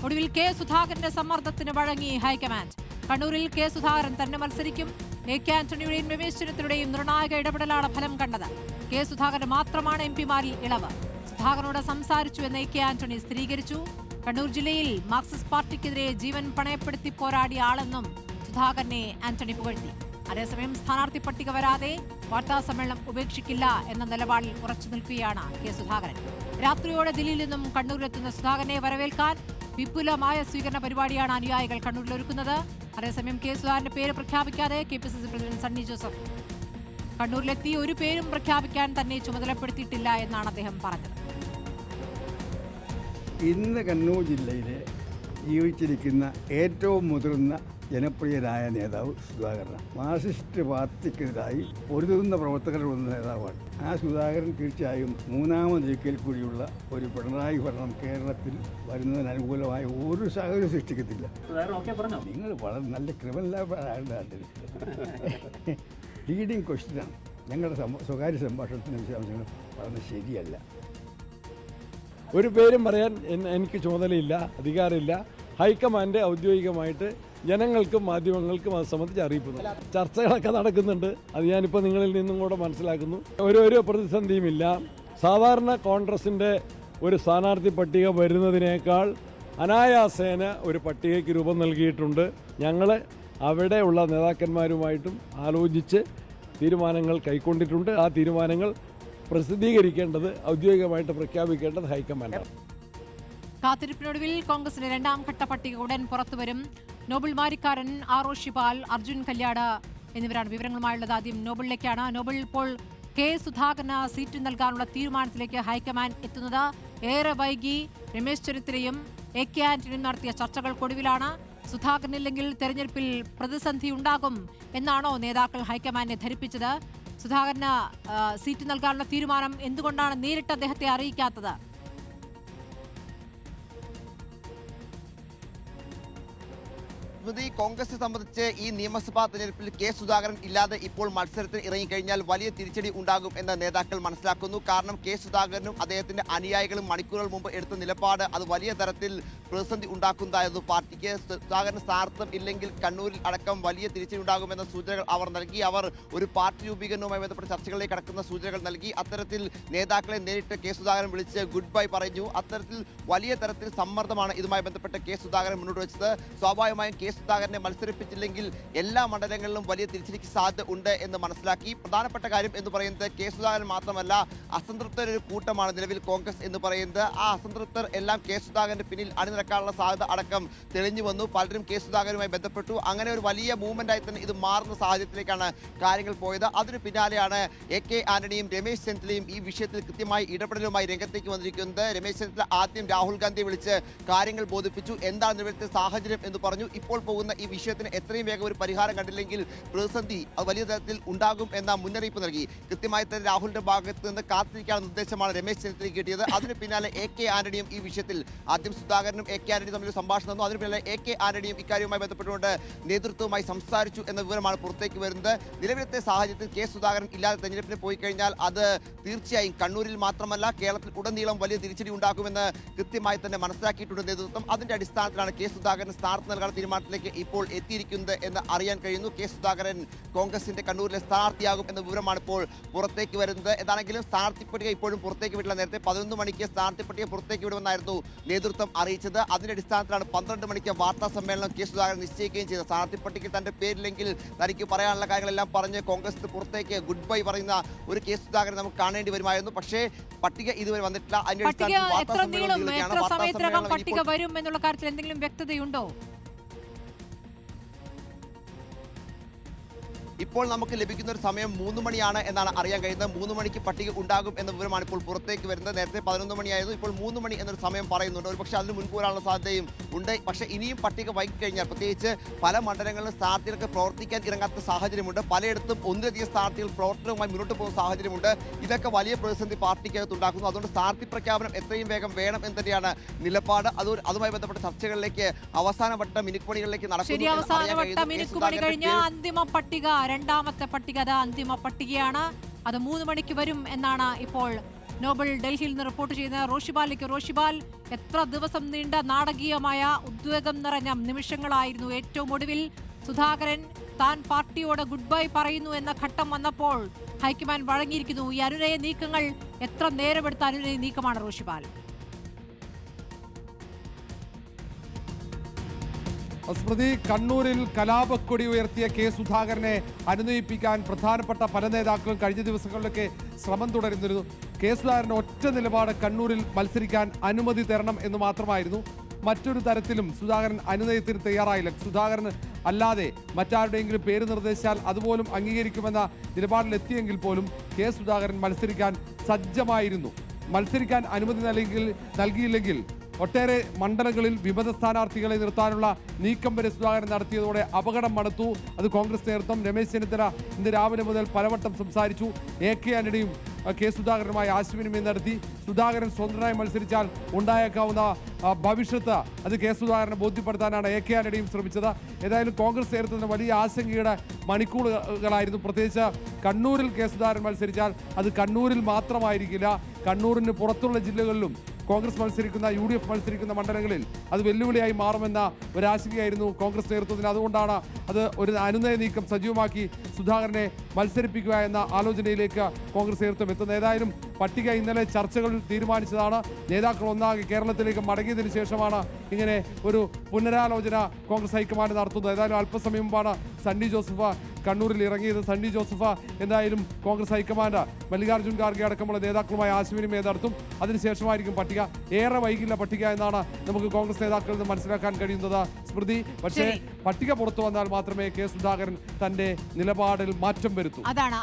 ഒടുവിൽ കെ സുധാകരന്റെ സമ്മർദ്ദത്തിന് വഴങ്ങി ഹൈക്കമാൻഡ്. കണ്ണൂരിൽ കെ സുധാകരൻ തന്നെ മത്സരിക്കും. എ.കെ. ആന്റണിയുടെയും രമേശ് ചെന്നിത്തലയുടെയും നിർണായക ഇടപെടലാണ് ഫലം കണ്ടത്. കെ സുധാകരൻ മാത്രമാണ് എംപിമാരിൽ ഇളവ്. സുധാകരനോട് സംസാരിച്ചുവെന്ന് എ.കെ. ആന്റണി സ്ഥിരീകരിച്ചു. കണ്ണൂർ ജില്ലയിൽ മാർക്സിസ്റ്റ് പാർട്ടിക്കെതിരെ ജീവൻ പണയപ്പെടുത്തി പോരാടിയ ആളെന്നും സുധാകരനെ ആന്റണി പുകഴ്ത്തി. അതേസമയം സ്ഥാനാർത്ഥി പട്ടിക വരാതെ വാർത്താസമ്മേളനം ഉപേക്ഷിക്കില്ല എന്ന നിലപാടിൽ ഉറച്ചു നിൽക്കുകയാണ് കെ സുധാകരൻ. രാത്രിയോടെ ദില്ലിയിൽ നിന്നും കണ്ണൂരിലെത്തുന്ന സുധാകരനെ വരവേൽക്കാൻ വിപുലമായ സ്വീകരണ പരിപാടിയാണ് അനുയായികൾ കണ്ണൂരിൽ ഒരുക്കുന്നത്. അതേസമയം കെ സുധാകരന്റെ പേര് പ്രഖ്യാപിക്കാതെ കെ.പി.സി.സി പ്രസിഡന്റ് സണ്ണി ജോസഫ് കണ്ണൂരിലെത്തി ഒരു പേരും പ്രഖ്യാപിക്കാൻ തന്നെ ചുമതലപ്പെടുത്തിയിട്ടില്ല എന്നാണ് അദ്ദേഹം പറഞ്ഞത്. ഇന്ന് കണ്ണൂർ ജില്ലയിലെ ജീവിച്ചിരിക്കുന്ന ഏറ്റവും മുതിർന്ന ജനപ്രിയനായ നേതാവ് സുധാകരനാണ്. മാർക്സിസ്റ്റ് പാർട്ടിക്കെതിരായി പൊരുതുന്ന പ്രവർത്തകരുടെ നേതാവാണ്. ആ സുധാകരൻ തീർച്ചയായും മൂന്നാമതൊരിക്കൽ കൂടിയുള്ള ഒരു പിണറായി ഭരണം കേരളത്തിൽ വരുന്നതിന് അനുകൂലമായ ഒരു സാഹചര്യം സൃഷ്ടിക്കത്തില്ല. നിങ്ങൾ വളരെ നല്ല ക്രിമിനലാണ്. ലീഡിങ് ക്വസ്റ്റ്യനാണ്. ഞങ്ങളുടെ സ്വകാര്യ സംഭാഷണത്തിൻ്റെ വിശദാംശങ്ങൾ വളരെ ശരിയല്ല. ഒരു പേരും പറയാൻ എനിക്ക് ചുമതലയില്ല, അധികാരമില്ല. ഹൈക്കമാൻഡ് ഔദ്യോഗികമായിട്ട് ജനങ്ങൾക്കും മാധ്യമങ്ങൾക്കും അത് സംബന്ധിച്ച് അറിയിക്കുന്നു. ചർച്ചകളൊക്കെ നടക്കുന്നുണ്ട്. അത് ഞാനിപ്പോൾ നിങ്ങളിൽ നിന്നും കൂടെ മനസ്സിലാക്കുന്നു. ഒരു പ്രതിസന്ധിയുമില്ല. സാധാരണ കോൺഗ്രസിൻ്റെ ഒരു സ്ഥാനാർത്ഥി പട്ടിക വരുന്നതിനേക്കാൾ അനായാസേന ഒരു പട്ടികയ്ക്ക് രൂപം നൽകിയിട്ടുണ്ട്. ഞങ്ങൾ അവിടെയുള്ള നേതാക്കന്മാരുമായിട്ടും ആലോചിച്ച് തീരുമാനങ്ങൾ കൈക്കൊണ്ടിട്ടുണ്ട്. ആ തീരുമാനങ്ങൾ പ്രസിദ്ധീകരിക്കേണ്ടത്, ഔദ്യോഗികമായിട്ട് പ്രഖ്യാപിക്കേണ്ടത് ഹൈക്കമാൻഡാണ്. കാത്തിരിപ്പിനൊടുവിൽ കോൺഗ്രസിന്റെ രണ്ടാം ഘട്ട പട്ടിക ഉടൻ പുറത്തുവരും. നോബിൾ മാരിക്കാരൻ, ആർ.ഒ. ശിപാൽ, അർജുൻ കല്യാട് എന്നിവരാണ് വിവരങ്ങളുമായുള്ളത്. ആദ്യം നോബിളിലേക്കാണ്. നോബിൾ, ഇപ്പോൾ കെ സുധാകരന് സീറ്റ് നൽകാനുള്ള തീരുമാനത്തിലേക്ക് ഹൈക്കമാൻഡ് എത്തുന്നത് ഏറെ വൈകി. രമേശ് ചെന്നിത്തലയും എ.കെ. ആന്റണിയും നടത്തിയ ചർച്ചകൾക്കൊടുവിലാണ്. സുധാകരനില്ലെങ്കിൽ തെരഞ്ഞെടുപ്പിൽ പ്രതിസന്ധി ഉണ്ടാകും എന്നാണോ നേതാക്കൾ ഹൈക്കമാൻഡിനെ ധരിപ്പിച്ചത്? സുധാകരന് സീറ്റ് നൽകാനുള്ള തീരുമാനം എന്തുകൊണ്ടാണ് നേരിട്ട് അദ്ദേഹത്തെ അറിയിക്കാത്തത്? കോൺഗ്രസിനെ സംബന്ധിച്ച് ഈ നിയമസഭാ തെരഞ്ഞെടുപ്പിൽ കെ സുധാകരൻ ഇല്ലാതെ ഇപ്പോൾ മത്സരത്തിൽ ഇറങ്ങിക്കഴിഞ്ഞാൽ വലിയ തിരിച്ചടി ഉണ്ടാകും എന്ന് നേതാക്കൾ മനസ്സിലാക്കുന്നു. കാരണം കെ സുധാകരനും അദ്ദേഹത്തിന്റെ അനുയായികളും മണിക്കൂറുകൾ മുമ്പ് എടുത്ത നിലപാട് അത് വലിയ തരത്തിൽ പ്രതിസന്ധി ഉണ്ടാക്കുന്നതായിരുന്നു പാർട്ടിക്ക്. സുധാകരൻ സ്ഥാനാർത്ഥം ഇല്ലെങ്കിൽ കണ്ണൂരിൽ അടക്കം വലിയ തിരിച്ചടി ഉണ്ടാകുമെന്ന സൂചനകൾ അവർ നൽകി. അവർ ഒരു പാർട്ടി രൂപീകരണവുമായി ബന്ധപ്പെട്ട ചർച്ചകളിലേക്ക് കടക്കുന്ന സൂചനകൾ നൽകി. അത്തരത്തിൽ നേതാക്കളെ നേരിട്ട് കെ സുധാകരൻ വിളിച്ച് ഗുഡ് ബൈ പറഞ്ഞു. അത്തരത്തിൽ വലിയ തരത്തിൽ സമ്മർദ്ദമാണ് ഇതുമായി ബന്ധപ്പെട്ട് കെ സുധാകരൻ മുന്നോട്ട് വെച്ചത്. സ്വാഭാവികമായും കെ സുധാകരനെ മത്സരിപ്പിച്ചില്ലെങ്കിൽ എല്ലാ മണ്ഡലങ്ങളിലും വലിയ തിരിച്ചടിക്ക് സാധ്യത ഉണ്ട് എന്ന് മനസ്സിലാക്കി. പ്രധാനപ്പെട്ട കാര്യം എന്ന് പറയുന്നത് കെ സുധാകരൻ മാത്രമല്ല, അസംതൃപ്തരൊരു കൂട്ടമാണ് നിലവിൽ കോൺഗ്രസ് എന്ന് പറയുന്നത്. ആ അസംതൃപ്തർ എല്ലാം കെ സുധാകരന്റെ പിന്നിൽ അണിനിരക്കാനുള്ള സാധ്യത അടക്കം തെളിഞ്ഞു വന്നു. പലരും കെ സുധാകരനുമായി ബന്ധപ്പെട്ടു. അങ്ങനെ ഒരു വലിയ മൂവ്മെന്റായി തന്നെ ഇത് മാറുന്ന സാഹചര്യത്തിലേക്കാണ് കാര്യങ്ങൾ പോയത്. അതിന് പിന്നാലെയാണ് എ.കെ. ആന്റണിയും രമേശ് ചെന്നിത്തലയും ഈ വിഷയത്തിൽ കൃത്യമായി ഇടപെടലുമായി രംഗത്തേക്ക് വന്നിരിക്കുന്നത്. രമേശ് ചെന്നിത്തല ആദ്യം രാഹുൽ ഗാന്ധിയെ വിളിച്ച് കാര്യങ്ങൾ ബോധിപ്പിച്ചു. എന്താണ് നിലവിലത്തെ സാഹചര്യം എന്ന് പറഞ്ഞു. ഇപ്പോൾ പോകുന്ന ഈ വിഷയത്തിന് എത്രയും വേഗം ഒരു പരിഹാരം കണ്ടില്ലെങ്കിൽ പ്രതിസന്ധി അത് വലിയ തരത്തിൽ ഉണ്ടാകും എന്ന മുന്നറിയിപ്പ് നൽകി. കൃത്യമായി തന്നെ രാഹുലിന്റെ ഭാഗത്ത് നിന്ന് കാത്തിരിക്കാനുള്ള നിർദ്ദേശമാണ് രമേശ് ചെന്നിത്തലയ്ക്ക് കിട്ടിയത്. അതിന് പിന്നാലെ എ.കെ. ആന്റണിയും ഈ വിഷയത്തിൽ ആദ്യം സുധാകരനും എ.കെ. ആന്റണിയും തമ്മിൽ സംഭാഷണം നടന്നു. അതിന് പിന്നാലെ എ.കെ. ആന്റണിയും ഇക്കാര്യവുമായി ബന്ധപ്പെട്ടുകൊണ്ട് നേതൃത്വവുമായി സംസാരിച്ചു എന്ന വിവരമാണ് പുറത്തേക്ക് വരുന്നത്. നിലവിലത്തെ സാഹചര്യത്തിൽ കെ സുധാകരൻ ഇല്ലാതെ തെരഞ്ഞെടുപ്പിന് പോയി കഴിഞ്ഞാൽ അത് തീർച്ചയായും കണ്ണൂരിൽ മാത്രമല്ല കേരളത്തിൽ ഉടനീളം വലിയ തിരിച്ചടി ഉണ്ടാകുമെന്ന് കൃത്യമായി തന്നെ മനസ്സിലാക്കിയിട്ടുണ്ട് നേതൃത്വം. അതിന്റെ അടിസ്ഥാനത്തിലാണ് കെ സുധാകരൻ സ്ഥാനാർത്ഥി നൽകാൻ തീരുമാനത്തിലേക്ക് ഇപ്പോൾ എത്തിയിരിക്കുന്നത് എന്ന് അറിയാൻ കഴിയുന്നു. കെ സുധാകരൻ കോൺഗ്രസിന്റെ കണ്ണൂരിലെ സ്ഥാനാർത്ഥിയാകും എന്ന വിവരമാണ് ഇപ്പോൾ പുറത്തേക്ക് വരുന്നത്. എന്താണെങ്കിലും സ്ഥാനാർത്ഥി പട്ടിക ഇപ്പോഴും പുറത്തേക്ക് വിട്ടില്ല. നേരത്തെ 11 മണിക്ക് സ്ഥാനാർത്ഥി പട്ടിക പുറത്തേക്ക് വിടുമെന്നായിരുന്നു നേതൃത്വം അറിയിച്ചത്. അതിന്റെ അടിസ്ഥാനത്തിലാണ് 12 മണിക്ക് വാർത്താ സമ്മേളനം കെ സുധാകരൻ നിശ്ചയിക്കുകയും ചെയ്തത്. സ്ഥാനാർത്ഥി പട്ടികയിൽ തന്റെ പേരില്ലെങ്കിൽ തനിക്ക് പറയാനുള്ള കാര്യങ്ങളെല്ലാം പറഞ്ഞ് കോൺഗ്രസ് പുറത്തേക്ക് ഗുഡ് ബൈ പറയുന്ന ഒരു കെ സുധാകരൻ നമുക്ക് കാണേണ്ടി വരുമായിരുന്നു. പക്ഷേ പട്ടിക ഇതുവരെ വന്നിട്ടില്ല. പട്ടിക വരും എന്നുള്ള കാര്യത്തിൽ എന്തെങ്കിലും വ്യക്തതയുണ്ടോ? ഇപ്പോൾ നമുക്ക് ലഭിക്കുന്ന ഒരു സമയം 3 മണിയാണ് എന്നാണ് അറിയാൻ കഴിയുന്നത്. 3 മണിക്ക് പട്ടിക ഉണ്ടാകും എന്ന വിവരമാണ് ഇപ്പോൾ പുറത്തേക്ക് വരുന്നത്. നേരത്തെ 11 മണിയായിരുന്നു, ഇപ്പോൾ 3 മണി എന്നൊരു സമയം പറയുന്നുണ്ട്. ഒരു പക്ഷേ അതിന് മുൻകൂറാനുള്ള സാധ്യതയും ഉണ്ട്. പക്ഷേ ഇനിയും പട്ടിക വൈകിക്കഴിഞ്ഞാൽ പ്രത്യേകിച്ച് പല മണ്ഡലങ്ങളിലും സ്ഥാനാർത്ഥികൾക്ക് പ്രവർത്തിക്കാൻ ഇറങ്ങാത്ത സാഹചര്യമുണ്ട്. പലയിടത്തും ഒന്നിലധികം സ്ഥാനാർത്ഥികൾ പ്രവർത്തനവുമായി മുന്നോട്ട് പോകുന്ന സാഹചര്യമുണ്ട്. ഇതൊക്കെ വലിയ പ്രതിസന്ധി പാർട്ടിക്കകത്ത് ഉണ്ടാക്കുന്നു. അതുകൊണ്ട് സ്ഥാനാർത്ഥി പ്രഖ്യാപനം എത്രയും വേഗം വേണം എന്ന് തന്നെയാണ് നിലപാട്. അതുമായി ബന്ധപ്പെട്ട ചർച്ചകളിലേക്ക് അവസാനവട്ട മിനുക്കുപണികളിലേക്ക് നടക്കുന്നു. രണ്ടാമത്തെ പട്ടിക അത് അന്തിമ പട്ടികയാണ്. അത് 3 മണിക്ക് വരും എന്നാണ് ഇപ്പോൾ നോബൽ ഡൽഹിയിൽ നിന്ന് റിപ്പോർട്ട് ചെയ്യുന്ന റോഷിബാലിലേക്ക്. റോഷിബാൽ, എത്ര ദിവസം നീണ്ട നാടകീയമായ ഉദ്വേഗം നിറഞ്ഞ നിമിഷങ്ങളായിരുന്നു. ഏറ്റവും ഒടുവിൽ സുധാകരൻ താൻ പാർട്ടിയോട് ഗുഡ് ബൈ പറയുന്നു എന്ന ഘട്ടം വന്നപ്പോൾ ഹൈക്കമാൻഡ് വഴങ്ങിയിരിക്കുന്നു. ഈ അനുനയ നീക്കങ്ങൾ എത്ര നേരമെടുത്ത അനുനയ നീക്കമാണ് റോഷിബാൽ? സ്മൃതി, കണ്ണൂരിൽ കലാപക്കൊടി ഉയർത്തിയ കെ സുധാകരനെ അനുനയിപ്പിക്കാൻ പ്രധാനപ്പെട്ട പല നേതാക്കളും കഴിഞ്ഞ ദിവസങ്ങളിലൊക്കെ ശ്രമം തുടരുന്നിരുന്നു. കെ സുധാകരൻ ഒറ്റ നിലപാട് കണ്ണൂരിൽ മത്സരിക്കാൻ അനുമതി തരണം എന്ന് മാത്രമായിരുന്നു. മറ്റൊരു തരത്തിലും സുധാകരൻ അനുനയത്തിന് തയ്യാറായില്ല. സുധാകരൻ അല്ലാതെ മറ്റാരുടെയെങ്കിലും പേര് നിർദ്ദേശിച്ചാൽ അതുപോലും അംഗീകരിക്കുമെന്ന നിലപാടിലെത്തിയെങ്കിൽ പോലും കെ സുധാകരൻ മത്സരിക്കാൻ സജ്ജമായിരുന്നു. മത്സരിക്കാൻ അനുമതി നൽകിയില്ലെങ്കിൽ ഒട്ടേറെ മണ്ഡലങ്ങളിൽ വിമത സ്ഥാനാർത്ഥികളെ നിർത്താനുള്ള നീക്കം വരെ സുധാകരൻ നടത്തിയതോടെ അപകടം മണത്തു. അത് കോൺഗ്രസ് നേതൃത്വം രമേശ് ചെന്നിത്തല ഇന്ന് രാവിലെ മുതൽ പലവട്ടം സംസാരിച്ചു. AK ആന്റണിയും കെ സുധാകരനുമായി ആശയവിനിമയം നടത്തി. സുധാകരൻ സ്വതന്ത്രനായി മത്സരിച്ചാൽ ഉണ്ടായേക്കാവുന്ന ഭവിഷ്യത്ത് അത് കെ സുധാകരനെ ബോധ്യപ്പെടുത്താനാണ് AK ആന്റണിയും ശ്രമിച്ചത്. ഏതായാലും കോൺഗ്രസ് നേതൃത്വത്തിന് വലിയ ആശങ്കയുടെ മണിക്കൂറുകളായിരുന്നു. പ്രത്യേകിച്ച് കണ്ണൂരിൽ കെ സുധാകരൻ മത്സരിച്ചാൽ അത് കണ്ണൂരിൽ മാത്രമായിരിക്കില്ല, കണ്ണൂരിന് പുറത്തുള്ള ജില്ലകളിലും കോൺഗ്രസ് മത്സരിക്കുന്ന UDF മത്സരിക്കുന്ന മണ്ഡലങ്ങളിൽ അത് വെല്ലുവിളിയായി മാറുമെന്ന ഒരാശങ്കയായിരുന്നു കോൺഗ്രസ് നേതൃത്വത്തിന്. അതുകൊണ്ടാണ് അത് ഒരു അനുനയ നീക്കം സജീവമാക്കി സുധാകരനെ മത്സരിപ്പിക്കുക എന്ന ആലോചനയിലേക്ക് കോൺഗ്രസ് നേതൃത്വം എത്തുന്നത്. ഏതായാലും പട്ടിക ഇന്നലെ ചർച്ചകളിൽ തീരുമാനിച്ചതാണ്. നേതാക്കൾ ഒന്നാകെ കേരളത്തിലേക്ക് മടങ്ങിയതിനു ശേഷമാണ് ഇങ്ങനെ ഒരു പുനരാലോചന കോൺഗ്രസ് ഹൈക്കമാൻഡ് നടത്തുന്നത്. ഏതായാലും അല്പസമയം മുമ്പാണ് സണ്ണി ജോസഫ് കണ്ണൂരിൽ ഇറങ്ങിയത്. സണ്ണി ജോസഫ് എന്തായാലും കോൺഗ്രസ് ഹൈക്കമാൻഡ് മല്ലികാർജ്ജുൻ ഖാർഗെ അടക്കമുള്ള നേതാക്കളുമായി ആശയവിനിമയം നടത്തും. അതിനുശേഷമായിരിക്കും പട്ടിക. ഏറെ വൈകില്ല പട്ടിക എന്നാണ് നമുക്ക് കോൺഗ്രസ് നേതാക്കളിൽ നിന്ന് മനസ്സിലാക്കാൻ കഴിയുന്നത് സ്മൃതി. പക്ഷേ പട്ടിക പുറത്തു വന്നാൽ മാത്രമേ കെ സുധാകരൻ തന്റെ നിലപാടിൽ മാറ്റം വരുത്തൂ. അതാണ്